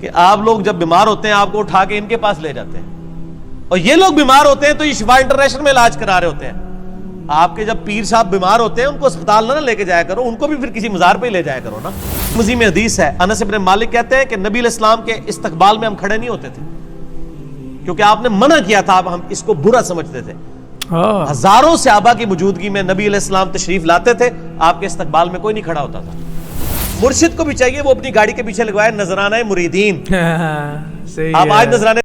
کہ آپ لوگ جب بیمار ہوتے ہیں آپ کو اٹھا کے ان کے پاس لے جاتے ہیں, اور یہ لوگ بیمار ہوتے ہیں تو یہ شفا انٹرنیشنل میں علاج کرا رہے ہوتے ہیں. آپ کے جب پیر صاحب بیمار ہوتے ہیں ان کو اسپتال نہ لے کے جایا کرو, ان کو بھی پھر کسی مزار پہ ہی لے جایا کرو نا. مزید میں حدیث ہے, انس بن مالک کہتے ہیں کہ نبی علیہ السلام کے استقبال میں ہم کھڑے نہیں ہوتے تھے کیونکہ آپ نے منع کیا تھا, ہم اس کو برا سمجھتے تھے. ہزاروں صحابہ کی موجودگی میں نبی علیہ السلام تشریف لاتے تھے, آپ کے استقبال میں کوئی نہیں کھڑا ہوتا تھا. مرشد کو بھی چاہیے وہ اپنی گاڑی کے پیچھے لگوائے نذرانہ مریدین. آپ آج نذرانے.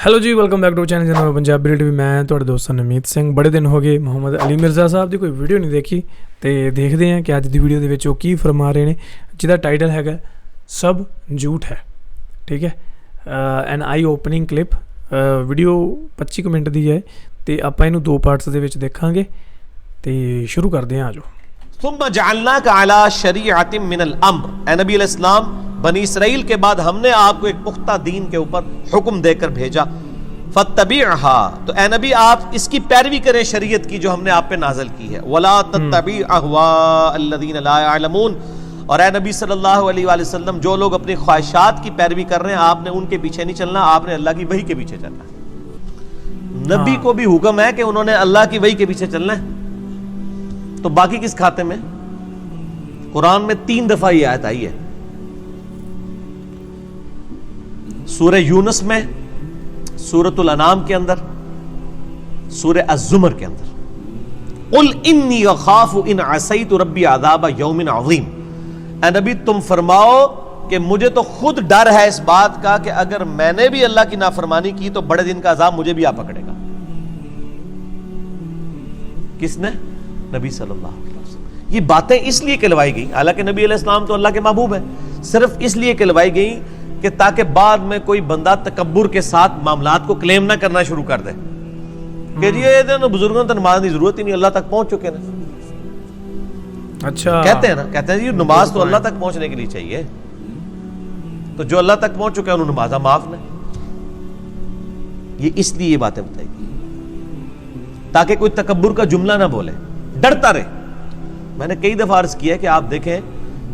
ہیلو جی, ویلکم بیک ٹو چینل جناب پنجابی ریڈیو. میں تھوڑے دوست نمیت سنگھ. بڑے دن ہو گئے محمد علی مرزا صاحب دی کوئی ویڈیو نہیں دیکھی, تے دیکھتے ہیں کہ اج دی ویڈیو دے وچ وہ کی فرما رہے ہیں, جہاں ٹائٹل ہے سب جھوٹ ہے. ٹھیک ہے, N I opening clip. Video 25 minute دی ہے, تے آپ اینو دو پارٹس دے وچ دیکھاں گے. تے شروع کردے ہیں. آجو. ثم جعلناک علی شریعۃ من الامر, اے نبی علیہ السلام بنی اسرائیل کے بعد ہم نے آپ کو ایک پختہ دین کے اوپر حکم دے کر بھیجا. فاتبعها, تو اے نبی آپ اس کی پیروی کریں شریعت کی جو ہم نے آپ پہ نازل کی ہے. ولا تتبع اهواء الذین لا يعلمون, اور اے نبی صلی اللہ علیہ وآلہ وسلم جو لوگ اپنی خواہشات کی پیروی کر رہے ہیں آپ نے ان کے پیچھے نہیں چلنا, آپ نے اللہ کی وحی کے پیچھے چلنا ہے. نبی کو بھی حکم ہے کہ انہوں نے اللہ کی وحی کے پیچھے چلنا ہے. تو باقی کس کھاتے میں؟ قرآن میں 3 دفعہ یہ آیت آئی ہے, سورہ یونس میں, سورۃ الانعام کے اندر, سورہ الزمر کے اندر. قل انی اخاف ان عصیت ربی عذاب یوم عظیم, اے نبی تم فرماؤ کہ مجھے تو خود ڈر ہے اس بات کا کہ اگر میں نے بھی اللہ کی نافرمانی کی تو بڑے دن کا عذاب مجھے بھی آ پکڑے گا. کس نے؟ نبی صلی اللہ علیہ وسلم. یہ باتیں اس لیے کہلوائی گئی, حالانکہ نبی علیہ السلام تو اللہ کے محبوب ہیں, صرف اس لیے کہلوائی گئی کہ تاکہ بعد میں کوئی بندہ تکبر کے ساتھ معاملات کو کلیم نہ کرنا شروع کر دے کہ جی یہ بزرگوں تو نماز کی ضرورت ہی نہیں, اللہ تک پہنچ چکے نا. اچھا کہتے ہیں نا, کہتے ہیں جی نماز تو اللہ تک پہنچنے کے لیے چاہیے, تو جو اللہ تک پہنچ چکے ہیں انہوں نمازہ معاف نہ. یہ اس لیے یہ باتیں بتائی گئی تاکہ کوئی تکبر کا جملہ نہ بولے, ڈرتا رہے. میں نے کئی دفعہ عرض کیا کہ آپ دیکھیں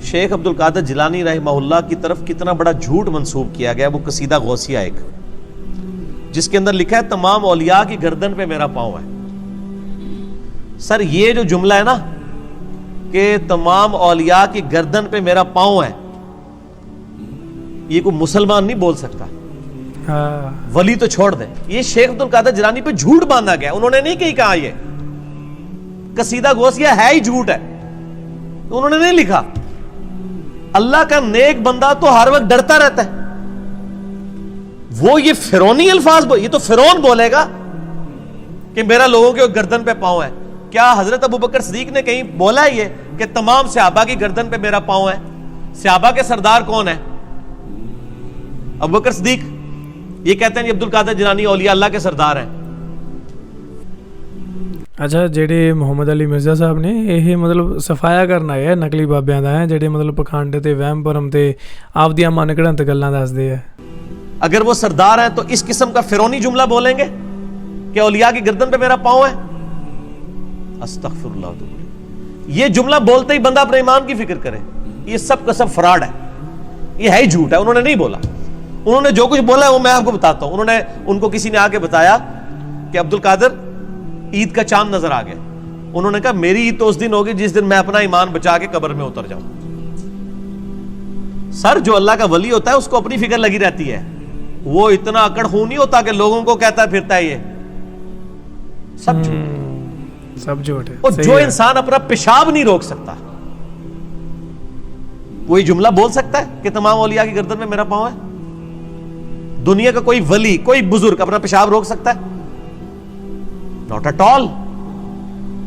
شیخ عبد القادر جیلانی رحمہ اللہ کی طرف کتنا بڑا جھوٹ منسوب کیا گیا. وہ قصیدہ غوثیہ ایک جس کے اندر لکھا ہے تمام اولیاء کی گردن پہ میرا پاؤں ہے. سر یہ جو جملہ ہے نا کہ تمام اولیاء کی گردن پہ میرا پاؤں ہے, یہ کوئی مسلمان نہیں بول سکتا, ولی تو چھوڑ دیں. یہ شیخ عبد القادر جیلانی پہ جھوٹ باندھا گیا, انہوں نے نہیں کہا یہ قصیدہ غوثیہ ہے ہی جھوٹ ہے, انہوں نے نہیں لکھا. اللہ کا نیک بندہ تو ہر وقت ڈرتا رہتا ہے. وہ یہ فرعونی الفاظ یہ تو فرعون بولے گا کہ میرا لوگوں کے گردن پہ پاؤں ہے. کیا حضرت ابوبکر صدیق نے کہیں بولا ہے یہ کہ تمام صحابہ کی گردن پہ میرا پاؤں ہے؟ صحابہ کے سردار کون ہے؟ ابوبکر صدیق. یہ کہتے ہیں عبد القادر جیلانی اولیاء اللہ کے سردار ہیں. اچھا, جڑے محمد علی مرزا صاحب نے یہ مطلب صفایا کرنا ہے نقلی بابیاں دا ہے, جڑے مطلب پکھانڈ تے وہم بھرم تے آپ دیاں من گڑنت گلاں دسدے ہیں. اگر وہ سردار ہیں تو اس قسم کا فرعونی جملہ بولیں گے کہ اولیاء کی گردن پہ میرا پاؤں ہے؟ استغفر اللہ. یہ جملہ بولتے ہی بندہ اپنے ایمان کی فکر کرے. یہ سب کا سب فراڈ ہے, یہ ہے ہی جھوٹ ہے. انہوں نے نہیں بولا, انہوں نے جو کچھ بولا ہے وہ میں آپ کو بتاتا ہوں. ان کو کسی نے آ کے بتایا کہ عبد القادر عید کا چاند نظر آ گیا. انہوں نے کہا میری عید تو اس دن ہوگی جس دن میں اپنا ایمان بچا کے قبر میں اتر جاؤں. سر جو اللہ کا ولی ہوتا ہے اس کو اپنی فکر لگی رہتی ہے, وہ اتنا اکڑ خون نہیں ہوتا کہ لوگوں کو کہتا پھرتا ہے یہ سب جھوٹ, سب جھوٹ ہے. اور جو انسان اپنا پیشاب نہیں روک سکتا وہی جملہ بول سکتا ہے کہ تمام اولیاء کی گردن میں میرا پاؤں ہے؟ دنیا کا کوئی ولی کوئی بزرگ اپنا پیشاب روک سکتا ہے؟ Not at all.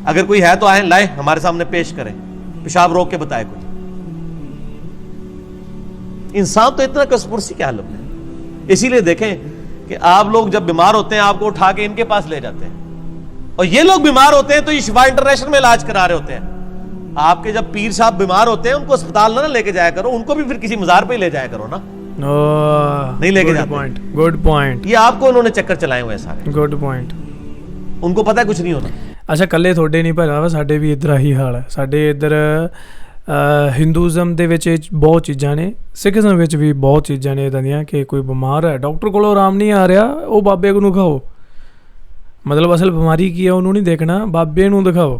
اگر کوئی ہے تو آئیں لائیں ہمارے سامنے پیش کریں, پیشاب روک کے بتائے کوئی. انسان تو اتنا کسپرسی کے عالم ہے. اسی لیے دیکھیں کہ آپ لوگ جب بیمار ہوتے ہیں آپ کو اٹھا کے ان کے پاس لے جاتے ہیں, اور یہ لوگ بیمار ہوتے ہیں تو یہ شفا انٹرنیشنل میں علاج کرا رہے ہوتے ہیں. آپ کے جب پیر صاحب بیمار ہوتے ہیں ان کو اسپتال نہ لے کے جایا کرو, ان کو بھی پھر کسی مزار پہ ہی لے جایا کرو نا. نہیں لے کے جاتے. Good point. یہ آپ کو انہوں نے چکر چلائے ہوئے سارے. Good point. ان کو پتہ ہے کچھ نہیں ہونا. اچھا, کلے تھوڑے نہیں بھرا وا, ساڈے بھی ادھر آہی حال ہے. ساڈے ادھر ਹਿੰਦੂਇਜ਼ਮ ਦੇ ਵਿੱਚ ਇਹ ਬਹੁਤ ਚੀਜ਼ਾਂ ਨੇ, ਸਿੱਖੀਜ਼ਮ ਵਿੱਚ ਵੀ ਬਹੁਤ ਚੀਜ਼ਾਂ ਨੇ ਇੱਦਾਂ ਦੀਆਂ ਕਿ ਕੋਈ ਬਿਮਾਰ ਹੈ, ਡਾਕਟਰ ਕੋਲੋਂ ਆਰਾਮ ਨਹੀਂ ਆ ਰਿਹਾ, ਉਹ ਬਾਬੇ ਨੂੰ ਦਿਖਾਓ। ਮਤਲਬ ਅਸਲ ਬਿਮਾਰੀ ਕੀ ਹੈ ਉਹਨੂੰ ਨਹੀਂ ਦੇਖਣਾ, ਬਾਬੇ ਨੂੰ ਦਿਖਾਓ।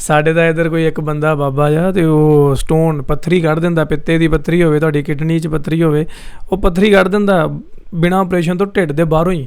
ਸਾਡੇ ਦਾ ਇਧਰ ਕੋਈ ਇੱਕ ਬੰਦਾ ਬਾਬਾ ਜਾ ਤੇ ਉਹ ਸਟੋਨ ਪੱਥਰੀ ਕੱਢ ਦਿੰਦਾ, ਪਿੱਤੇ ਦੀ ਪੱਥਰੀ ਹੋਵੇ, ਤੁਹਾਡੀ ਕਿਡਨੀ 'ਚ ਪੱਥਰੀ ਹੋਵੇ, ਉਹ ਪੱਥਰੀ ਕੱਢ ਦਿੰਦਾ ਬਿਨਾਂ ਆਪਰੇਸ਼ਨ ਤੋਂ, ਢਿੱਡ ਦੇ ਬਾਹਰੋਂ ਹੀ,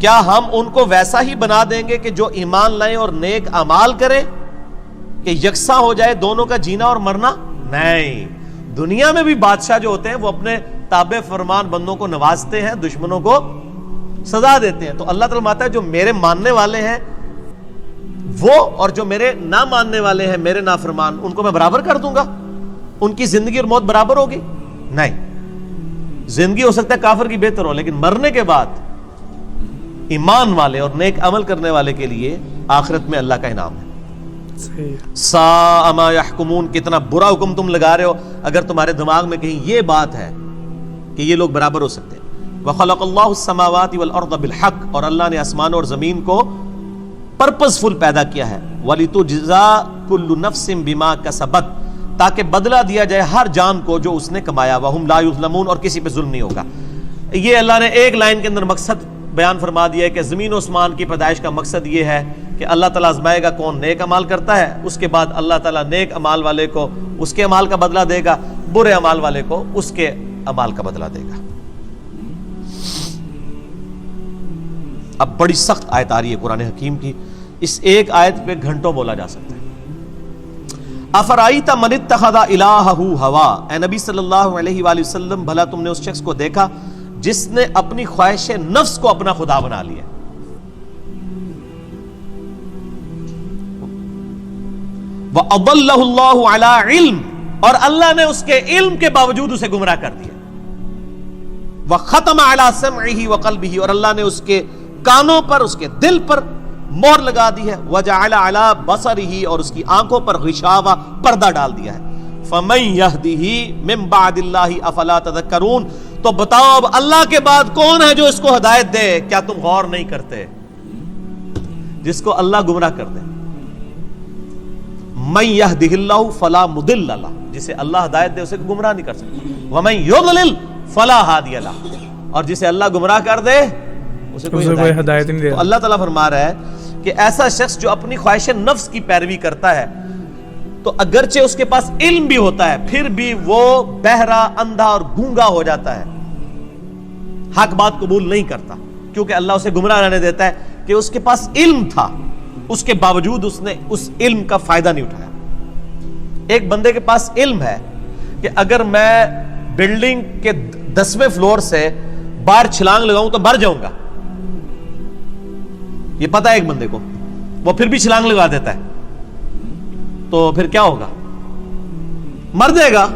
کیا ہم ان کو ویسا ہی بنا دیں گے کہ جو ایمان لائیں اور نیک اعمال کریں کہ یکساں ہو جائے دونوں کا جینا اور مرنا؟ نہیں. دنیا میں بھی بادشاہ جو ہوتے ہیں وہ اپنے تابع فرمان بندوں کو نوازتے ہیں, دشمنوں کو سزا دیتے ہیں. تو اللہ تعالیٰ فرماتا ہے جو میرے ماننے والے ہیں وہ اور جو میرے نہ ماننے والے ہیں, میرے نافرمان, ان کو میں برابر کر دوں گا؟ ان کی زندگی اور موت برابر ہوگی؟ نہیں. زندگی ہو سکتا ہے کافر کی بہتر ہو, لیکن مرنے کے بعد ایمان والے اور نیک عمل کرنے والے کے لیے آخرت میں اللہ کا انعام ہے. ساء ما یحکمون, کتنا برا حکم تم لگا رہے ہو اگر تمہارے دماغ میں کہیں یہ بات ہے کہ یہ لوگ برابر ہو سکتے ہیں. وخلق اللہ السماوات والارض بالحق, اور اللہ نے آسمان اور زمین کو پرپز فل پیدا کیا ہے. وَلِتُجْزَا كُلُّ نَفْسٍ بِمَا كَسَبَتْ, تاکہ بدلہ دیا جائے ہر جان کو جو اس نے کمایا. وَهُمْ لَا يُظْلَمُونَ, اور کسی پہ ظلم نہیں ہوگا. یہ اللہ نے ایک لائن کے اندر مقصد بیان فرما دیا ہے کہ زمین و آسمان کی پیدائش کا مقصد یہ ہے کہ اللہ تعالیٰ آزمائے گا کون نیک عمال کرتا ہے, اس کے بعد اللہ تعالیٰ نیک عمال والے کو اس کے عمال کا بدلہ دے گا, برے عمال والے کو اس کے عمال کا بدلہ دے گا. اب بڑی سخت آیت آ رہی ہے قرآن حکیم کی, اس ایک آیت پہ گھنٹوں بولا جا سکتا ہے. افرائیت من اتخذ الہہ ہوا, اے نبی صلی اللہ علیہ وآلہ وسلم بھلا تم نے اس شخص کو دیکھا جس نے اپنی خواہش نفس کو اپنا خدا بنا لیا. وَأَضَلَّهُ اللَّهُ عَلَىٰ عِلْمٍ, اور اللہ نے اس کے علم کے باوجود اسے گمراہ کر دیا. وَخَتَمَ عَلَىٰ سَمْعِهِ وَقَلْبِهِ, اور اللہ نے اس کے کانوں پر, اس کے دل پر مہر لگا دی ہے. وَجَعَلَ عَلَىٰ بَصَرِهِ, اور اس کی آنکھوں پر غشاوہ پردہ ڈال دیا ہے. فَمَن يَهْدِهِ مِن بَعْدِ اللَّهِ أَفَلَا تَذَكَّرُونَ, تو بتاؤ اب اللہ کے بعد کون ہے جو اس کو ہدایت دے, کیا تم غور نہیں کرتے؟ جس کو اللہ گمراہ کر دے. من یہدہ اللہ فلا مضل لہ, جسے اللہ ہدایت دے اسے گمراہ نہیں کر سکتا. ومن یضلل فلا ہادی لہ, اور جسے اللہ گمراہ کر دے اسے کوئی ہدایت نہیں دے. تو اللہ تعالیٰ فرما رہا ہے کہ ایسا شخص جو اپنی خواہش نفس کی پیروی کرتا ہے تو اگرچہ اس کے پاس علم بھی ہوتا ہے پھر بھی وہ بہرا, اندھا اور گونگا ہو جاتا ہے, حق بات قبول نہیں کرتا, کیونکہ اللہ اسے گمراہ رہنے دیتا ہے کہ اس کے پاس علم تھا, اس کے باوجود اس نے اس علم کا فائدہ نہیں اٹھایا. ایک بندے کے پاس علم ہے کہ اگر میں بلڈنگ کے 10ویں فلور سے باہر چھلانگ لگاؤں تو مر جاؤں گا, یہ پتا ہے ایک بندے کو, وہ پھر بھی چھلانگ لگا دیتا ہے, تو پھر کیا ہوگا؟ مر جائے گا.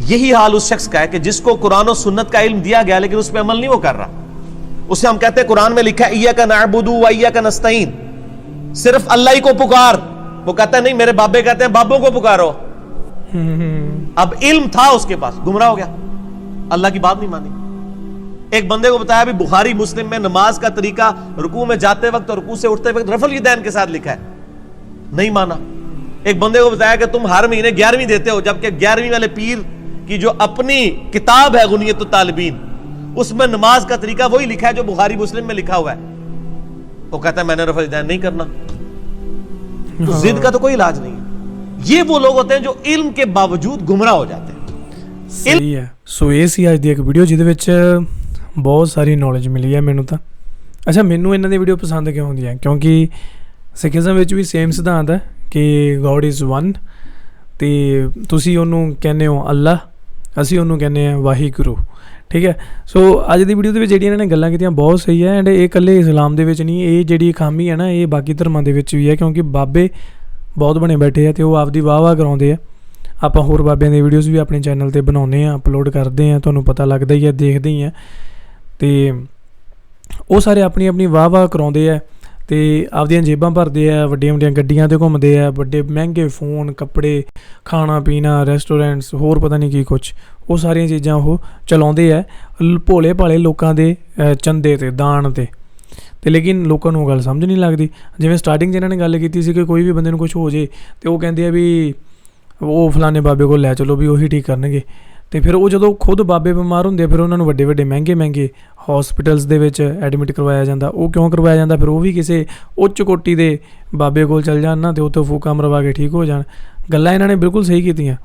یہی حال اس شخص کا ہے کہ جس کو قرآن و سنت کا علم دیا گیا لیکن اس پہ عمل نہیں وہ کر رہا. اسے ہم کہتے ہیں قرآن میں لکھا ہے ایاک نعبد و ایاک نستعین, صرف اللہ ہی کو پکار. وہ کہتا ہے نہیں, میرے بابے کہتے ہیں بابوں کو پکارو. اب علم تھا اس کے پاس, گمراہ ہو گیا, اللہ کی بات نہیں مانی. ایک بندے کو بتایا بھی بخاری مسلم میں نماز کا طریقہ رکوع میں جاتے وقت اور رکوع سے اٹھتے وقت رفع الیدین کے ساتھ لکھا ہے, نہیں مانا. ایک بندے کو بتایا کہ تم ہر مہینے 11ویں دیتے ہو, جبکہ 11ویں والے پیر کی جو اپنی کتاب ہے غنیت الطالبین اس میں نماز کا طریقہ وہی لکھا ہے جو بخاری مسلم میں لکھا ہوا ہے. وہ کہتا ہے میں نے رفع الیدین نہیں کرنا. تو ضد کا تو کوئی علاج نہیں ہے. یہ وہ لوگ ہوتے ہیں جو علم کے باوجود گمراہ ہو جاتے ہیں. صحیح ہے. سو ਇਹ ਸੀ ਅੱਜ ਦੀ ਇੱਕ ਵੀਡੀਓ ਜਿਹਦੇ ਵਿੱਚ ਬਹੁਤ ਸਾਰੀ ਨੌਲੇਜ ਮਿਲੀ ਹੈ ਮੈਨੂੰ ਤਾਂ. ਅੱਛਾ, ਮੈਨੂੰ ਇਹਨਾਂ ਦੀ ਵੀਡੀਓ ਪਸੰਦ ਕਿਉਂ ਆਉਂਦੀ ਹੈ? ਕਿਉਂਕਿ ਸਿੱਖੀਜ਼ਮ ਵਿੱਚ ਵੀ ਸੇਮ ਸਿਧਾਂਤ ਹੈ ਕਿ ਗੋਡ ਇਜ਼ ਵਨ, ਅਤੇ ਤੁਸੀਂ ਉਹਨੂੰ ਕਹਿੰਦੇ ਹੋ ਅੱਲਾ, ਅਸੀਂ ਉਹਨੂੰ ਕਹਿੰਦੇ ਹਾਂ ਵਾਹਿਗੁਰੂ. ਠੀਕ ਹੈ. ਸੋ ਅੱਜ ਦੀ ਵੀਡੀਓ ਦੇ ਵਿੱਚ ਜਿਹੜੀਆਂ ਇਹਨਾਂ ਨੇ ਗੱਲਾਂ ਕੀਤੀਆਂ ਬਹੁਤ ਸਹੀ ਹੈ. ਐਂਡ ਇਹ ਇਕੱਲੇ ਇਸਲਾਮ ਦੇ ਵਿੱਚ ਨਹੀਂ, ਇਹ ਜਿਹੜੀ ਖਾਮੀ ਹੈ ਨਾ ਇਹ ਬਾਕੀ ਧਰਮਾਂ ਦੇ ਵਿੱਚ ਵੀ ਹੈ, ਕਿਉਂਕਿ ਬਾਬੇ ਬਹੁਤ ਬਣੇ ਬੈਠੇ ਆ ਅਤੇ ਉਹ ਆਪਦੀ ਵਾਹ ਕਰਾਉਂਦੇ ਆ. ਆਪਾਂ ਹੋਰ ਬਾਬਿਆਂ ਦੀ ਵੀਡੀਓਜ਼ ਵੀ ਆਪਣੇ ਚੈਨਲ 'ਤੇ ਬਣਾਉਂਦੇ ਹਾਂ, ਅਪਲੋਡ ਕਰਦੇ ਹਾਂ, ਤੁਹਾਨੂੰ ਪਤਾ ਲੱਗਦਾ ਹੀ ਹੈ, ਦੇਖਦੇ ਹੀ ਆ. ਅਤੇ ਉਹ ਸਾਰੇ ਆਪਣੀ ਆਪਣੀ ਵਾਹ ਕਰਾਉਂਦੇ ਆ ਅਤੇ ਆਪਦੀਆਂ ਜੇਬਾਂ ਭਰਦੇ ਆ, ਵੱਡੀਆਂ ਵੱਡੀਆਂ ਗੱਡੀਆਂ 'ਤੇ ਘੁੰਮਦੇ ਆ, ਵੱਡੇ ਮਹਿੰਗੇ ਫੋਨ, ਕੱਪੜੇ, ਖਾਣਾ ਪੀਣਾ, ਰੈਸਟੋਰੈਂਟਸ, ਹੋਰ ਪਤਾ ਨਹੀਂ ਕੀ ਕੁਛ, ਉਹ ਸਾਰੀਆਂ ਚੀਜ਼ਾਂ ਉਹ ਚਲਾਉਂਦੇ ਆ ਭੋਲੇ ਭਾਲੇ ਲੋਕਾਂ ਦੇ ਚੰਦੇ 'ਤੇ, ਦਾਨ 'ਤੇ. ਅਤੇ ਲੇਕਿਨ ਲੋਕਾਂ ਨੂੰ ਉਹ ਗੱਲ ਸਮਝ ਨਹੀਂ ਲੱਗਦੀ. ਜਿਵੇਂ ਸਟਾਰਟਿੰਗ 'ਚ ਇਹਨਾਂ ਨੇ ਗੱਲ ਕੀਤੀ ਸੀ ਕਿ ਕੋਈ ਵੀ ਬੰਦੇ ਨੂੰ ਕੁਛ ਹੋ ਜੇ ਅਤੇ ਉਹ ਕਹਿੰਦੇ ਆ ਵੀ ਉਹ ਫਲਾਣੇ ਬਾਬੇ ਕੋਲ ਲੈ ਚਲੋ ਵੀ ਉਹੀ ਠੀਕ ਕਰਨਗੇ. ਅਤੇ ਫਿਰ ਉਹ ਜਦੋਂ ਖੁਦ ਬਾਬੇ ਬਿਮਾਰ ਹੁੰਦੇ ਫਿਰ ਉਹਨਾਂ ਨੂੰ ਵੱਡੇ ਵੱਡੇ ਮਹਿੰਗੇ ਮਹਿੰਗੇ ਹੋਸਪਿਟਲਸ ਦੇ ਵਿੱਚ ਐਡਮਿਟ ਕਰਵਾਇਆ ਜਾਂਦਾ. ਉਹ ਕਿਉਂ ਕਰਵਾਇਆ ਜਾਂਦਾ? ਫਿਰ ਉਹ ਵੀ ਕਿਸੇ ਉੱਚ ਕੋਟੀ ਦੇ ਬਾਬੇ ਕੋਲ ਚੱਲ ਜਾਣ ਨਾ ਅਤੇ ਉੱਥੋਂ ਫੂਕਾਂ ਮਰਵਾ ਕੇ ਠੀਕ ਹੋ ਜਾਣ. ਗੱਲਾਂ ਇਹਨਾਂ ਨੇ ਬਿਲਕੁਲ ਸਹੀ ਕੀਤੀਆਂ.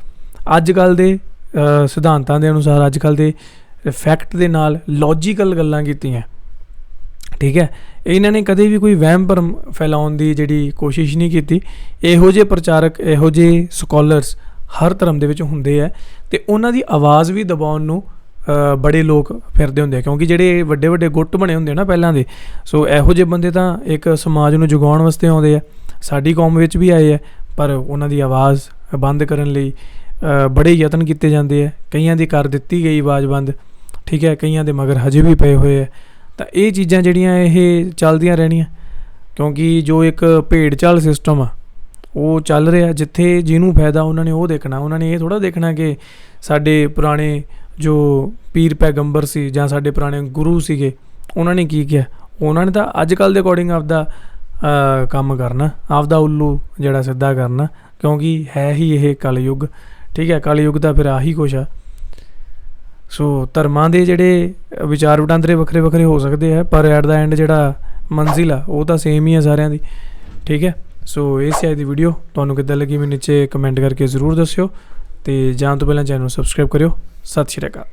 ਅੱਜ ਕੱਲ੍ਹ ਦੇ ਸਿਧਾਂਤਾਂ ਦੇ ਅਨੁਸਾਰ, ਅੱਜ ਕੱਲ੍ਹ ਦੇ ਫੈਕਟ ਦੇ ਨਾਲ ਲੌਜੀਕਲ ਗੱਲਾਂ ਕੀਤੀਆਂ. ਠੀਕ ਹੈ। ਇਹਨਾਂ ਨੇ ਕਦੇ ਵੀ ਕੋਈ ਵਹਿਮ ਭਰਮ ਫੈਲਾਉਣ ਦੀ ਜਿਹੜੀ ਕੋਸ਼ਿਸ਼ ਨਹੀਂ ਕੀਤੀ। ਇਹੋ ਜਿਹੇ ਪ੍ਰਚਾਰਕ, ਇਹੋ ਜਿਹੇ ਸਕਾਲਰਸ ਹਰ ਧਰਮ ਦੇ ਵਿੱਚ ਹੁੰਦੇ ਆ, ਤੇ ਉਹਨਾਂ ਦੀ ਆਵਾਜ਼ ਵੀ ਦਬਾਉਣ ਨੂੰ ਬੜੇ ਲੋਕ ਫਿਰਦੇ ਹੁੰਦੇ ਆ, ਕਿਉਂਕਿ ਜਿਹੜੇ ਵੱਡੇ ਵੱਡੇ ਗੁੱਟ ਬਣੇ ਹੁੰਦੇ ਆ ਨਾ ਪਹਿਲਾਂ ਦੇ, ਸੋ ਇਹੋ ਜਿਹੇ ਬੰਦੇ ਤਾਂ ਇੱਕ ਸਮਾਜ ਨੂੰ ਜਗਾਉਣ ਵਾਸਤੇ ਆਉਂਦੇ ਆ। ਸਾਡੀ ਕੌਮ ਵਿੱਚ ਵੀ ਆਏ ਆ, ਪਰ ਉਹਨਾਂ ਦੀ ਆਵਾਜ਼ ਬੰਦ ਕਰਨ ਲਈ ਬੜੇ ਯਤਨ ਕੀਤੇ ਜਾਂਦੇ ਆ। ਕਈਆਂ ਦੀ ਕਰ ਦਿੱਤੀ ਗਈ ਆਵਾਜ਼ ਬੰਦ, ਠੀਕ ਹੈ, ਕਈਆਂ ਦੇ ਮਗਰ ਹਜੇ ਵੀ ਪਏ ਹੋਏ ਆ। ਤਾਂ ਇਹ ਚੀਜ਼ਾਂ ਜਿਹੜੀਆਂ ਇਹ ਚੱਲਦੀਆਂ ਰਹਿਣੀਆਂ, ਕਿਉਂਕਿ ਜੋ ਇੱਕ ਭੇਡ ਚਾਲ ਸਿਸਟਮ ਆ ਉਹ ਚੱਲ ਰਿਹਾ। ਜਿੱਥੇ ਜਿਹਨੂੰ ਫਾਇਦਾ ਉਹਨਾਂ ਨੇ ਉਹ ਦੇਖਣਾ। ਉਹਨਾਂ ਨੇ ਇਹ ਥੋੜ੍ਹਾ ਦੇਖਣਾ ਕਿ ਸਾਡੇ ਪੁਰਾਣੇ ਜੋ ਪੀਰ ਪੈਗੰਬਰ ਸੀ ਜਾਂ ਸਾਡੇ ਪੁਰਾਣੇ ਗੁਰੂ ਸੀਗੇ ਉਹਨਾਂ ਨੇ ਕੀ ਕਿਹਾ। ਉਹਨਾਂ ਨੇ ਤਾਂ ਅੱਜ ਕੱਲ੍ਹ ਦੇ ਅਕੋਰਡਿੰਗ ਆਪਦਾ ਕੰਮ ਕਰਨਾ, ਆਪਦਾ ਉੱਲੂ ਜਿਹੜਾ ਸਿੱਧਾ ਕਰਨਾ, ਕਿਉਂਕਿ ਹੈ ਹੀ ਇਹ ਕਲਯੁੱਗ, ਠੀਕ ਹੈ। ਕਲਯੁੱਗ ਦਾ ਫਿਰ ਆਹੀ ਕੁਛ ਆ। ਸੋ ਧਰਮਾਂ ਦੇ ਜਿਹੜੇ ਵਿਚਾਰ ਵਟਾਂਦਰੇ ਵੱਖਰੇ ਵੱਖਰੇ ਹੋ ਸਕਦੇ ਆ, ਪਰ ਐਟ ਦਾ ਐਂਡ ਜਿਹੜਾ ਮੰਜ਼ਿਲ ਆ ਉਹ ਤਾਂ ਸੇਮ ਹੀ ਆ ਸਾਰਿਆਂ ਦੀ, ਠੀਕ ਹੈ। ਸੋ ਇਹ ਸੀ ਅੱਜ ਦੀ ਵੀਡੀਓ। ਤੁਹਾਨੂੰ ਕਿੱਦਾਂ ਲੱਗੀ ਮੈਨੂੰ ਨੀਚੇ ਕਮੈਂਟ ਕਰਕੇ ਜ਼ਰੂਰ ਦੱਸਿਓ, ਅਤੇ ਜਾਣ ਤੋਂ ਪਹਿਲਾਂ ਚੈਨਲ ਨੂੰ ਸਬਸਕ੍ਰਾਈਬ ਕਰਿਓ। ਸਤਿ ਸ਼੍ਰੀ ਅਕਾਲ।